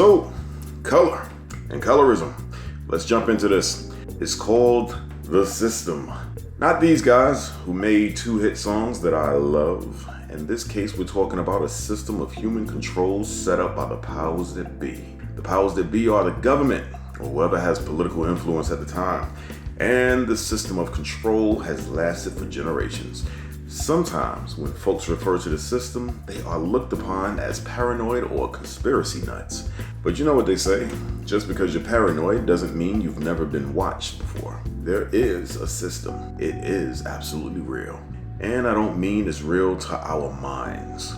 So, color and colorism. Let's jump into this. It's called The System. Not these guys who made two hit songs that I love. In this case, we're talking about a system of human control set up by the powers that be. The powers that be are the government, or whoever has political influence at the time. And the system of control has lasted for generations. Sometimes, when folks refer to the system, they are looked upon as paranoid or conspiracy nuts. But you know what they say? Just because you're paranoid doesn't mean you've never been watched before. There is a system. It is absolutely real. And I don't mean it's real to our minds.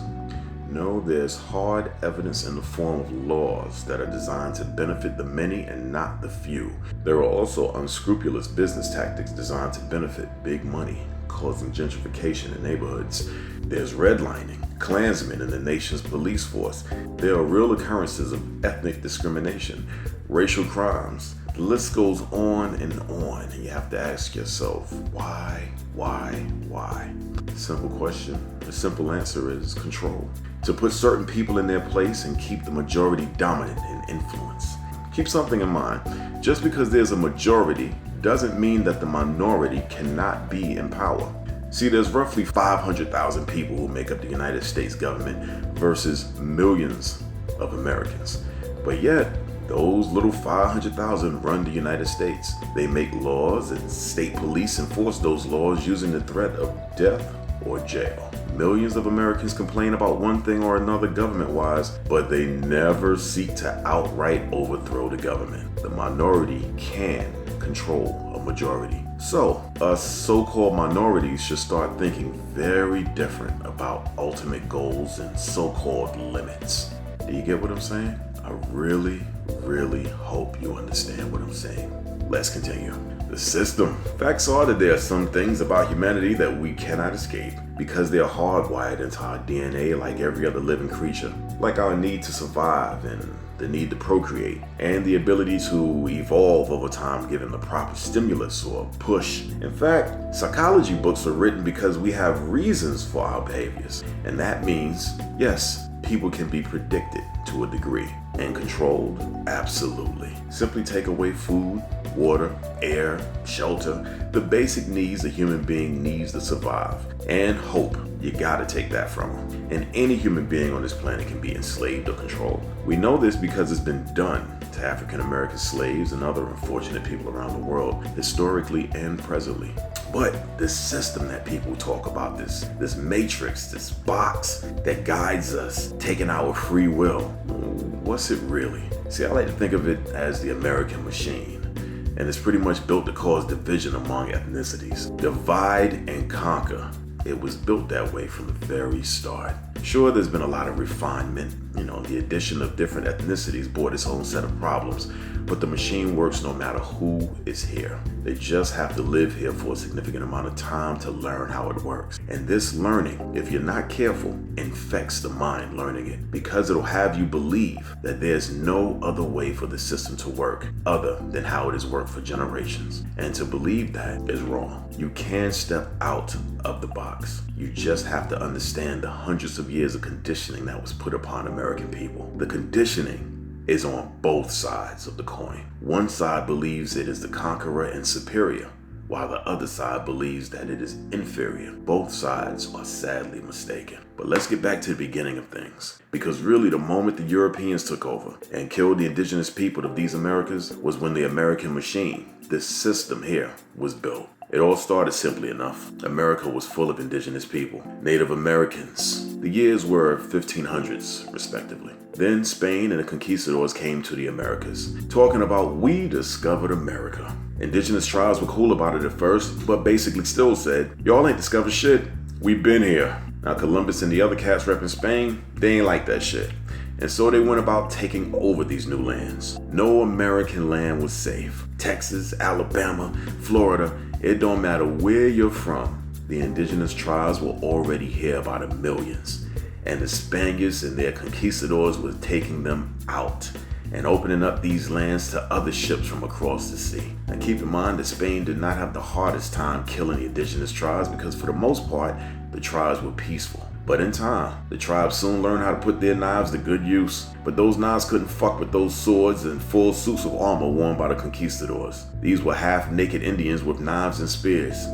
No, there's hard evidence in the form of laws that are designed to benefit the many and not the few. There are also unscrupulous business tactics designed to benefit big money, causing gentrification in neighborhoods. There's redlining, Klansmen in the nation's police force. There are real occurrences of ethnic discrimination, racial crimes. The list goes on, and you have to ask yourself, why? Simple question. The simple answer is control. To put certain people in their place and keep the majority dominant in influence. Keep something in mind. Just because there's a majority doesn't mean that the minority cannot be in power. See, there's roughly 500,000 people who make up the United States government versus millions of Americans. But yet, those little 500,000 run the United States. They make laws and state police enforce those laws using the threat of death or jail. Millions of Americans complain about one thing or another government-wise, but they never seek to outright overthrow the government. The minority can control a majority. So, us so-called minorities should start thinking very different about ultimate goals and so-called limits. Do you get what I'm saying? I really hope you understand what I'm saying. Let's continue. The system. Facts are that there are some things about humanity that we cannot escape because they are hardwired into our DNA like every other living creature, like our need to survive and the need to procreate, and the ability to evolve over time given the proper stimulus or push. In fact, psychology books are written because we have reasons for our behaviors, and that means, yes, people can be predicted to a degree and controlled, absolutely. Simply take away food, water, air, shelter, the basic needs a human being needs to survive, and hope. You gotta take that from them. And any human being on this planet can be enslaved or controlled. We know this because it's been done to African American slaves and other unfortunate people around the world, historically and presently. But this system that people talk about, this matrix, this box that guides us, taking our free will, what's it really? See, I like to think of it as the American machine. And it's pretty much built to cause division among ethnicities. Divide and conquer. It was built that way from the very start. Sure, there's been a lot of refinement. The addition of different ethnicities brought its own set of problems, but the machine works no matter who is here. They just have to live here for a significant amount of time to learn how it works. And this learning, if you're not careful, infects the mind learning it, because it'll have you believe that there's no other way for the system to work other than how it has worked for generations. And to believe that is wrong. You can step out of the box. You just have to understand the hundreds of years of conditioning that was put upon American people. The conditioning is on both sides of the coin. One side believes it is the conqueror and superior, while the other side believes that it is inferior. Both sides are sadly mistaken. But let's get back to the beginning of things. Because really the moment the Europeans took over and killed the indigenous people of these Americas was when the American machine, this system here, was built. It all started simply enough. America was full of indigenous people, Native Americans. The years were 1500s, respectively. Then Spain and the conquistadors came to the Americas, talking about we discovered America. Indigenous tribes were cool about it at first, but basically still said, y'all ain't discovered shit, we been here. Now Columbus and the other cats repping Spain, they ain't like that shit. And so they went about taking over these new lands. No American land was safe. Texas, Alabama, Florida, it don't matter where you're from, the indigenous tribes were already here by the millions. And the Spaniards and their conquistadors were taking them out and opening up these lands to other ships from across the sea. And keep in mind that Spain did not have the hardest time killing the indigenous tribes because for the most part, the tribes were peaceful. But in time, the tribe soon learned how to put their knives to good use. But those knives couldn't fuck with those swords and full suits of armor worn by the conquistadors. These were half-naked Indians with knives and spears.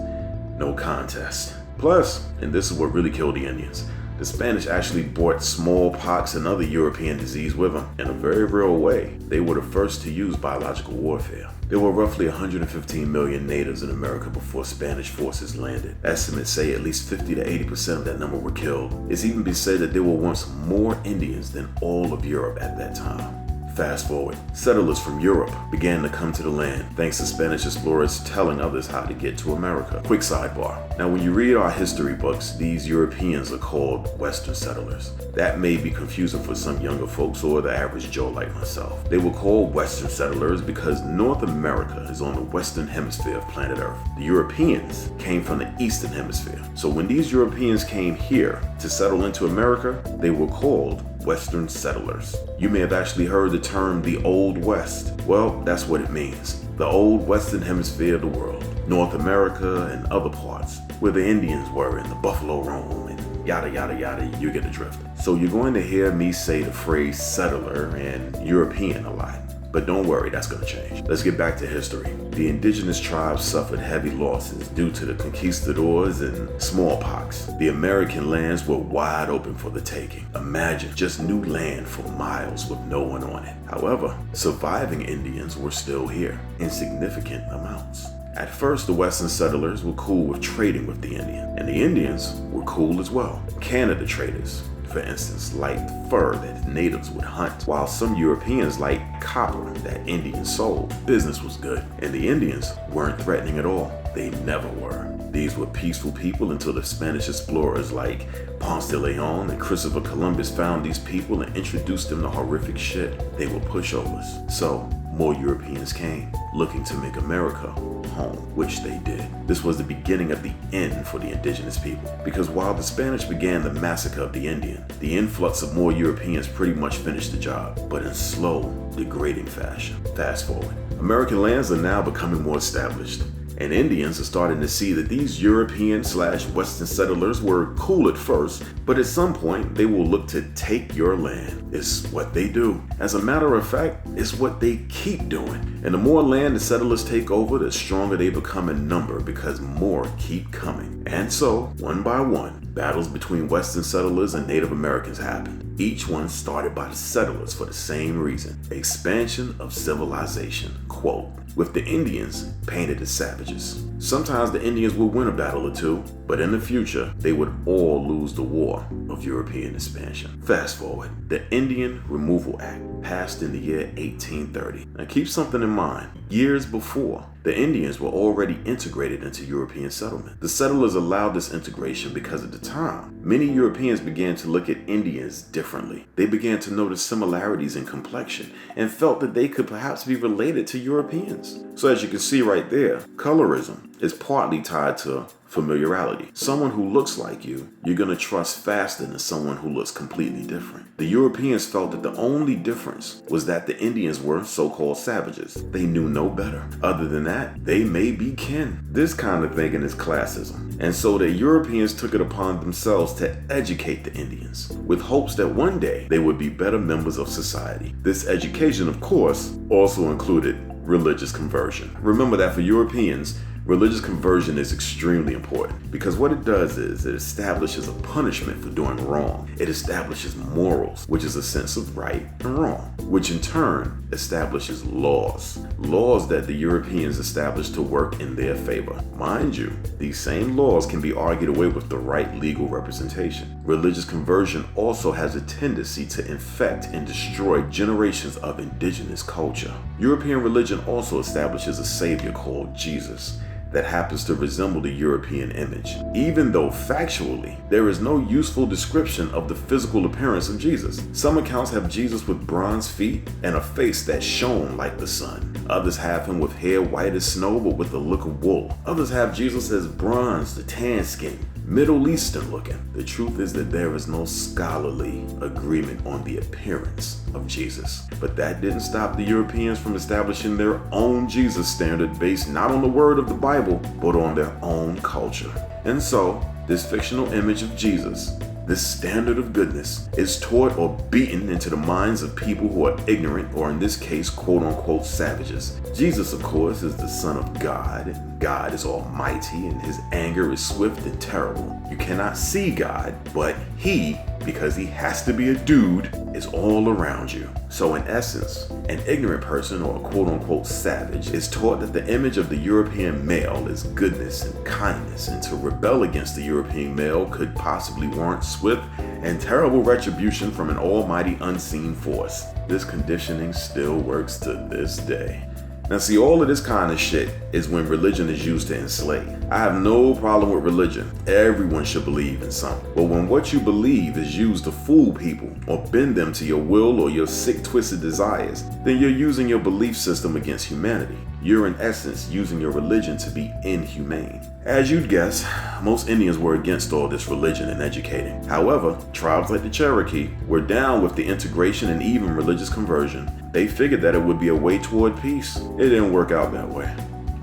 No contest. Plus, and this is what really killed the Indians, the Spanish actually brought smallpox and other European disease with them. In a very real way, they were the first to use biological warfare. There were roughly 115 million natives in America before Spanish forces landed. Estimates say at least 50 to 80% of that number were killed. It's even been said that there were once more Indians than all of Europe at that time. Fast forward, settlers from Europe began to come to the land thanks to Spanish explorers telling others how to get to America. Quick sidebar. Now when you read our history books, these Europeans are called Western settlers. That may be confusing for some younger folks or the average Joe like myself. They were called Western settlers because North America is on the western hemisphere of planet Earth. The Europeans came from the eastern hemisphere. So when these Europeans came here to settle into America, they were called Western settlers. You may have actually heard the term the Old West. Well, that's what it means. The old western hemisphere of the world. North America and other parts where the Indians were in the buffalo roam and yada yada yada, you get the drift. So you're going to hear me say the phrase settler and European a lot. But don't worry, that's going to change. Let's get back to history. The indigenous tribes suffered heavy losses due to the conquistadors and smallpox. The American lands were wide open for the taking. Imagine just new land for miles with no one on it. However, surviving Indians were still here in significant amounts. At first, the Western settlers were cool with trading with the Indian, and the Indians were cool as well. Canada traders, for instance, liked fur that natives would hunt, while some Europeans liked copper that Indians sold. Business was good, and the Indians weren't threatening at all. They never were. These were peaceful people until the Spanish explorers like Ponce de Leon and Christopher Columbus found these people and introduced them to horrific shit. They were pushovers. So, more Europeans came, looking to make America home, which they did. This was the beginning of the end for the indigenous people, because while the Spanish began the massacre of the Indian, the influx of more Europeans pretty much finished the job, but in slow, degrading fashion. Fast forward. American lands are now becoming more established, and Indians are starting to see that these European/Western settlers were cool at first, but at some point they will look to take your land. It's what they do. As a matter of fact, it's what they keep doing. And the more land the settlers take over, the stronger they become in number because more keep coming. And so, one by one, battles between Western settlers and Native Americans happen. Each one started by the settlers for the same reason: expansion of civilization, quote, with the Indians painted as savages. Sometimes the Indians would win a battle or two, but in the future, they would all lose the war of European expansion. Fast forward, the Indian Removal Act passed in the year 1830. Now keep something in mind. Years before, the Indians were already integrated into European settlement. The settlers allowed this integration because at the time, many Europeans began to look at Indians differently. They began to notice similarities in complexion and felt that they could perhaps be related to Europeans. So as you can see right there, colorism is partly tied to familiarity. Someone who looks like you, you're going to trust faster than someone who looks completely different. The Europeans felt that the only difference was that the Indians were so-called savages. They knew no better. Other than that, they may be kin. This kind of thinking is classism. And so the Europeans took it upon themselves to educate the Indians, with hopes that one day they would be better members of society. This education, of course, also included religious conversion. Remember that for Europeans, religious conversion is extremely important because what it does is it establishes a punishment for doing wrong. It establishes morals, which is a sense of right and wrong, which in turn establishes laws. Laws that the Europeans established to work in their favor. Mind you, these same laws can be argued away with the right legal representation. Religious conversion also has a tendency to infect and destroy generations of indigenous culture. European religion also establishes a savior called Jesus that happens to resemble the European image, even though factually there is no useful description of the physical appearance of Jesus. Some accounts have Jesus with bronze feet and a face that shone like the sun. Others have him with hair white as snow but with the look of wool. Others have Jesus as bronze, the tan skin, Middle Eastern looking. The truth is that there is no scholarly agreement on the appearance of Jesus. But that didn't stop the Europeans from establishing their own Jesus standard based not on the word of the Bible, but on their own culture. And so, this fictional image of Jesus, This standard of goodness is taught or beaten into the minds of people who are ignorant, or in this case, quote-unquote savages. Jesus, of course, is the Son of God, and God is almighty, and his anger is swift and terrible. You cannot see God, but he, because he has to be a dude, is all around you. So in essence, an ignorant person, or a quote-unquote savage, is taught that the image of the European male is goodness and kindness, and to rebel against the European male could possibly warrant swift and terrible retribution from an almighty unseen force. This conditioning still works to this day. Now see, all of this kind of shit is when religion is used to enslave. I have no problem with religion. Everyone should believe in something. But when what you believe is used to fool people or bend them to your will or your sick, twisted desires, then you're using your belief system against humanity. You're in essence using your religion to be inhumane. As you'd guess, most Indians were against all this religion and educating. However, tribes like the Cherokee were down with the integration and even religious conversion. They figured that it would be a way toward peace. It didn't work out that way.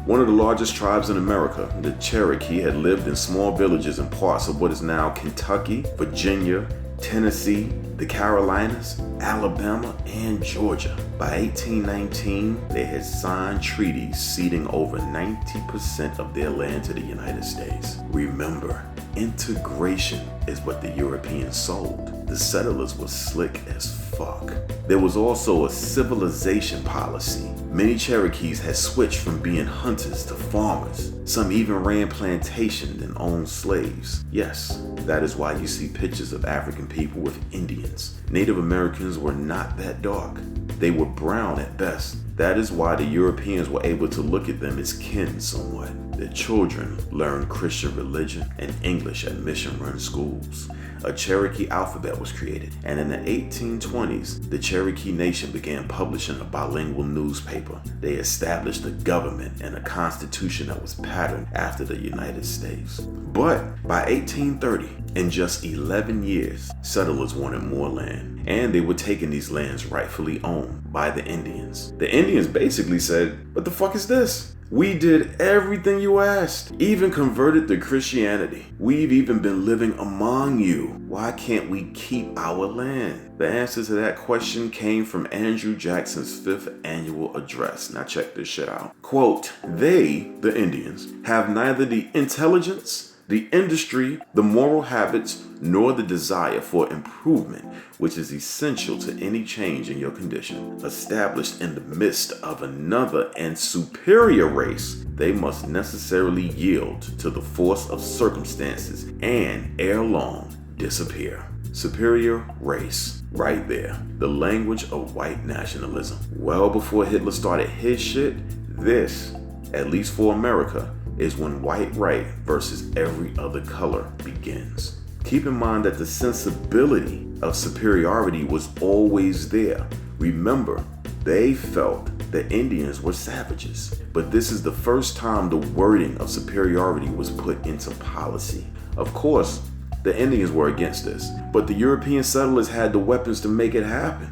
One of the largest tribes in America, the Cherokee, had lived in small villages in parts of what is now Kentucky, Virginia, Tennessee, the Carolinas, Alabama, and Georgia. By 1819, they had signed treaties ceding over 90% of their land to the United States. Remember, integration is what the Europeans sold. The settlers were slick as fuck. There was also a civilization policy. Many Cherokees had switched from being hunters to farmers. Some even ran plantations and owned slaves. Yes, that is why you see pictures of African people with Indians. Native Americans were not that dark. They were brown at best. That is why the Europeans were able to look at them as kin somewhat. Their children learned Christian religion and English at mission-run schools. A Cherokee alphabet was created, and in the 1820s, the Cherokee Nation began publishing a bilingual newspaper. They established a government and a constitution that was patterned after the United States. But by 1830, in just 11 years, settlers wanted more land, and they were taking these lands rightfully owned by the Indians. The Indians basically said, "What the fuck is this? We did everything you asked, even converted to Christianity. We've even been living among you. Why can't we keep our land?" The answer to that question came from Andrew Jackson's 5th annual address. Now check this shit out. Quote, "They, the Indians, have neither the intelligence, the industry, the moral habits, nor the desire for improvement, which is essential to any change in your condition. Established in the midst of another and superior race, they must necessarily yield to the force of circumstances and ere long disappear." Superior race, right there. The language of white nationalism. Well before Hitler started his shit, this, at least for America, is when white right versus every other color begins. Keep in mind that the sensibility of superiority was always there. Remember, they felt the Indians were savages, but this is the first time the wording of superiority was put into policy. Of course, the Indians were against this, but the European settlers had the weapons to make it happen.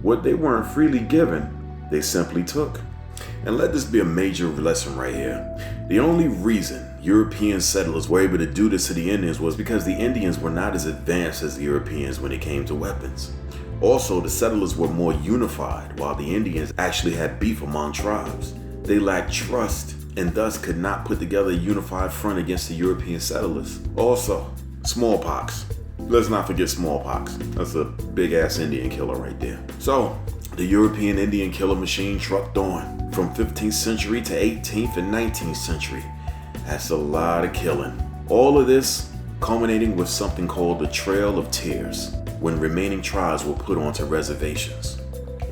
What they weren't freely given, they simply took. And let this be a major lesson right here. The only reason European settlers were able to do this to the Indians was because the Indians were not as advanced as the Europeans when it came to weapons. Also, the settlers were more unified, while the Indians actually had beef among tribes. They lacked trust and thus could not put together a unified front against the European settlers. Also, smallpox. Let's not forget smallpox. That's a big ass Indian killer right there. So, the European Indian killer machine trucked on from 15th century to 18th and 19th century. That's a lot of killing. All of this culminating with something called the Trail of Tears, when remaining tribes were put onto reservations.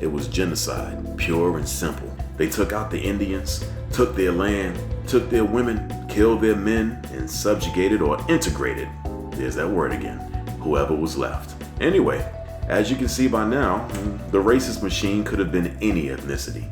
It was genocide, pure and simple. They took out the Indians, took their land, took their women, killed their men, and subjugated or integrated, there's that word again, whoever was left. Anyway, as you can see by now, the racist machine could have been any ethnicity.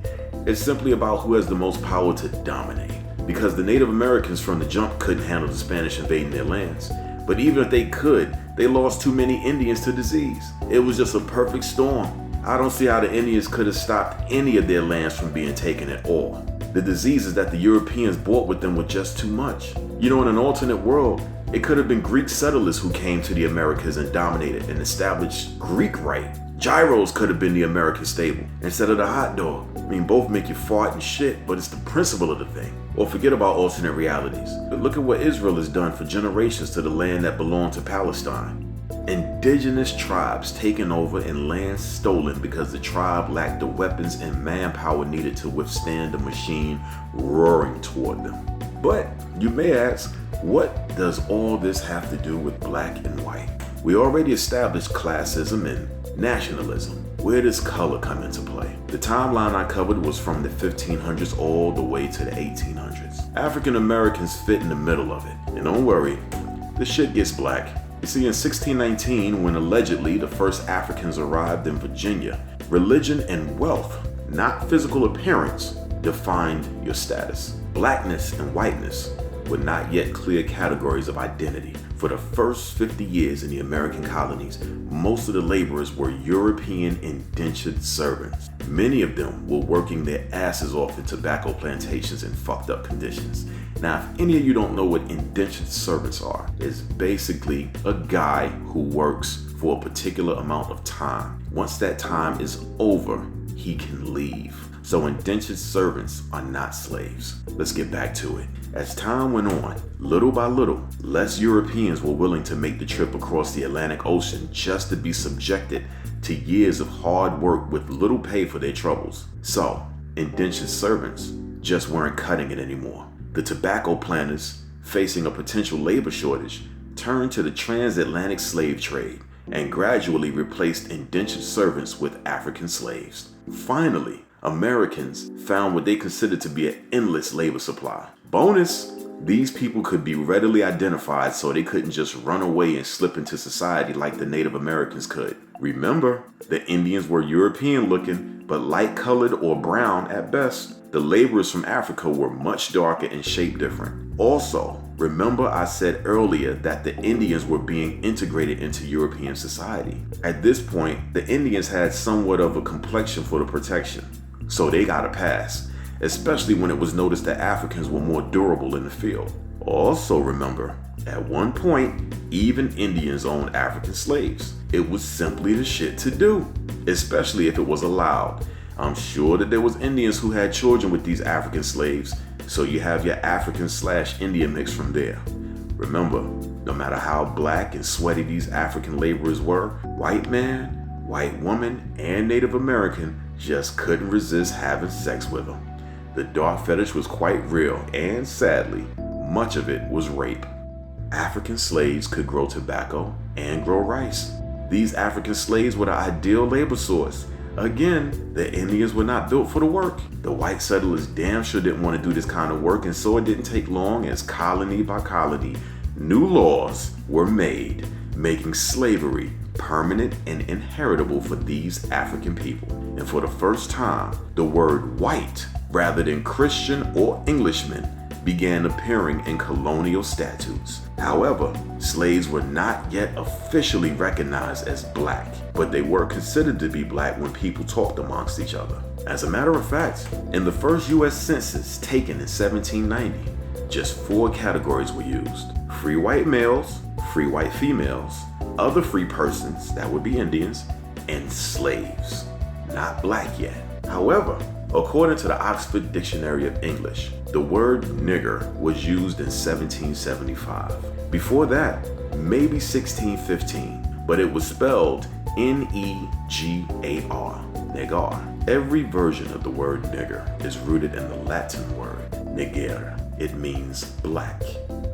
It's simply about who has the most power to dominate. Because the Native Americans from the jump couldn't handle the Spanish invading their lands. But even if they could, they lost too many Indians to disease. It was just a perfect storm. I don't see how the Indians could have stopped any of their lands from being taken at all. The diseases that the Europeans brought with them were just too much. You know, in an alternate world, It could have been Greek settlers who came to the Americas and dominated and established Greek right. Gyros could have been the American staple instead of the hot dog. I mean, both make you fart and shit, but it's the principle of the thing. Or forget about alternate realities. But look at what Israel has done for generations to the land that belonged to Palestine. Indigenous tribes taken over and land stolen because the tribe lacked the weapons and manpower needed to withstand the machine roaring toward them. But you may ask, what does all this have to do with black and white? We already established classism and nationalism. Where does color come into play? The timeline I covered was from the 1500s all the way to the 1800s. African Americans fit in the middle of it. And don't worry, the shit gets black. You see, in 1619, when allegedly the first Africans arrived in Virginia, religion and wealth, not physical appearance, defined your status. Blackness and whiteness were not yet clear categories of identity. For the first 50 years in the American colonies, most of the laborers were European indentured servants. Many of them were working their asses off in tobacco plantations in fucked up conditions. Now, if any of you don't know what indentured servants are, it's basically a guy who works for a particular amount of time. Once that time is over, he can leave. So indentured servants are not slaves. Let's get back to it. As time went on, little by little, less Europeans were willing to make the trip across the Atlantic Ocean just to be subjected to years of hard work with little pay for their troubles. So, indentured servants just weren't cutting it anymore. The tobacco planters, facing a potential labor shortage, turned to the transatlantic slave trade and gradually replaced indentured servants with African slaves. Finally, Americans found what they considered to be an endless labor supply. Bonus, these people could be readily identified so they couldn't just run away and slip into society like the Native Americans could. Remember, the Indians were European looking, but light colored or brown at best. The laborers from Africa were much darker and shaped different. Also, remember I said earlier that the Indians were being integrated into European society. At this point, the Indians had somewhat of a complexion for the protection, so they got a pass, especially when it was noticed that Africans were more durable in the field. Also remember, at one point, even Indians owned African slaves. It was simply the shit to do, especially if it was allowed. I'm sure that there was Indians who had children with these African slaves, so you have your African/Indian mix from there. Remember, no matter how black and sweaty these African laborers were, white man, white woman, and Native American just couldn't resist having sex with them. The dark fetish was quite real, and sadly, much of it was rape. African slaves could grow tobacco and grow rice. These African slaves were the ideal labor source. Again, the Indians were not built for the work. The white settlers damn sure didn't want to do this kind of work, and so it didn't take long as colony by colony, new laws were made, making slavery permanent and inheritable for these African people. And for the first time, the word white, rather than Christian or Englishman, began appearing in colonial statutes. However, slaves were not yet officially recognized as black, but they were considered to be black when people talked amongst each other. As a matter of fact, in the first U.S. Census taken in 1790, just 4 categories were used: free white males, free white females, other free persons, that would be Indians, and slaves. Not black yet. However, according to the Oxford Dictionary of English, the word nigger was used in 1775. Before that, maybe 1615, but it was spelled N-E-G-A-R, negar. Every version of the word nigger is rooted in the Latin word niger. It means black.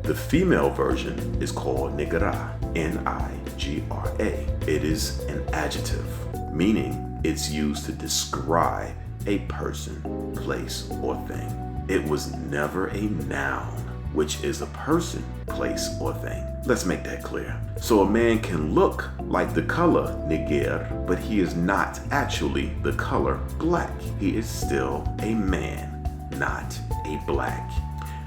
The female version is called nigra, N-I-G-R-A. It is an adjective, meaning it's used to describe a person, place, or thing. It was never a noun, which is a person, place, or thing. Let's make that clear. So a man can look like the color niger, but he is not actually the color black. He is still a man, not a black.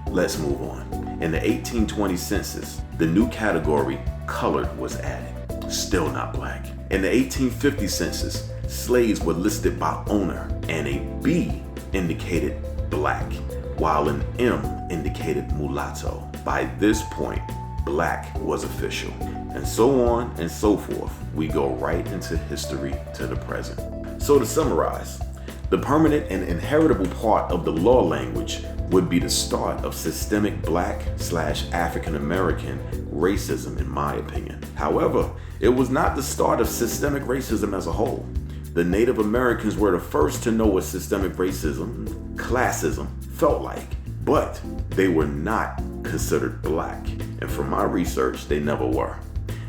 Let's move on. In the 1820 census, the new category, colored, was added. Still not black. In the 1850 census, slaves were listed by owner, and a B indicated black, while an M indicated mulatto. By this point, black was official. And so on and so forth. We go right into history to the present. So to summarize, the permanent and inheritable part of the law language would be the start of systemic black/African American racism, in my opinion. However, it was not the start of systemic racism as a whole. The Native Americans were the first to know what systemic racism, classism, felt like, but they were not considered black. And from my research, they never were.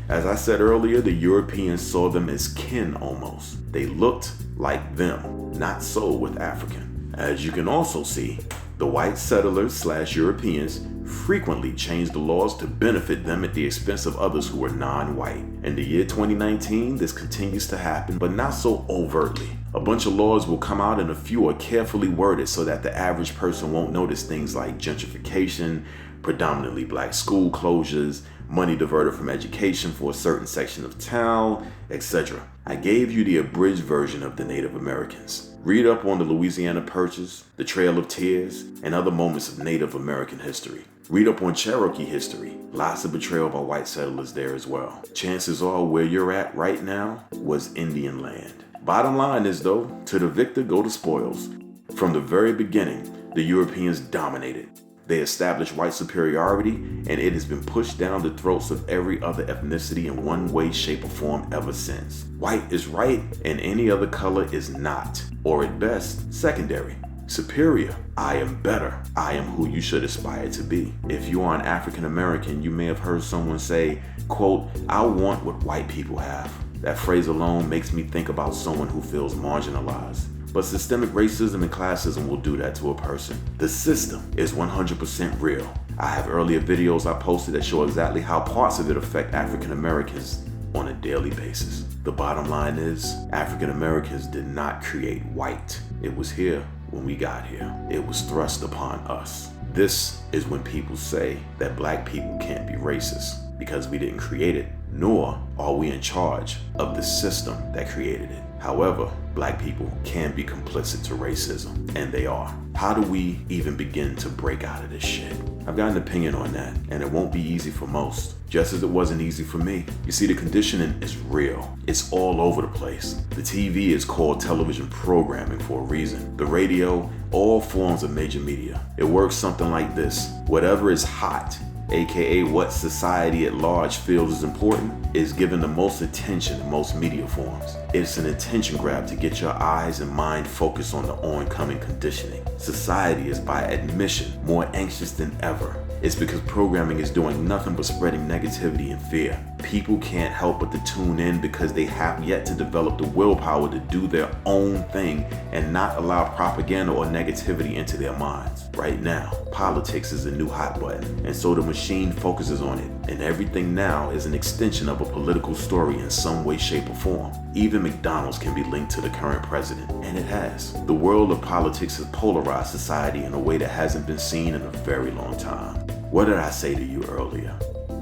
As I said earlier, the Europeans saw them as kin almost. They looked like them, not so with African. As you can also see, the white settlers/Europeans frequently changed the laws to benefit them at the expense of others who were non-white. In the year 2019, this continues to happen, but not so overtly. A bunch of laws will come out and a few are carefully worded so that the average person won't notice things like gentrification, predominantly black school closures, money diverted from education for a certain section of town, etc. I gave you the abridged version of the Native Americans. Read up on the Louisiana Purchase, the Trail of Tears, and other moments of Native American history. Read up on Cherokee history. Lots of betrayal by white settlers there as well. Chances are where you're at right now was Indian land. Bottom line is though, to the victor go the spoils. From the very beginning, the Europeans dominated. They established white superiority, and it has been pushed down the throats of every other ethnicity in one way, shape, or form ever since. White is right, and any other color is not, or at best, secondary. Superior. I am better. I am who you should aspire to be. If you are an African American, you may have heard someone say, quote, "I want what white people have." That phrase alone makes me think about someone who feels marginalized. But systemic racism and classism will do that to a person. The system is 100% real. I have earlier videos I posted that show exactly how parts of it affect African Americans on a daily basis. The bottom line is, African Americans did not create white. It was here when we got here. It was thrust upon us. This is when people say that black people can't be racist because we didn't create it, nor are we in charge of the system that created it. However, black people can be complicit to racism, and they are. How do we even begin to break out of this shit? I've got an opinion on that, and it won't be easy for most, just as it wasn't easy for me. You see, the conditioning is real. It's all over the place. The TV is called television programming for a reason. The radio, all forms of major media. It works something like this. Whatever is hot, aka what society at large feels is important, is given the most attention in most media forms. It's an attention grab to get your eyes and mind focused on the oncoming conditioning. Society is by admission more anxious than ever. It's because programming is doing nothing but spreading negativity and fear. People can't help but to tune in because they have yet to develop the willpower to do their own thing and not allow propaganda or negativity into their minds. Right now, politics is a new hot button, and so the machine focuses on it, and everything now is an extension of a political story in some way, shape, or form. Even McDonald's can be linked to the current president, and it has. The world of politics has polarized society in a way that hasn't been seen in a very long time. What did I say to you earlier?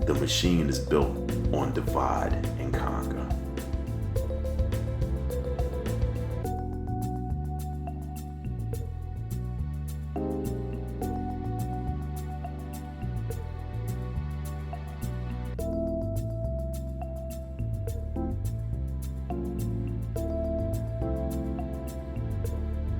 The machine is built on divide and conquer.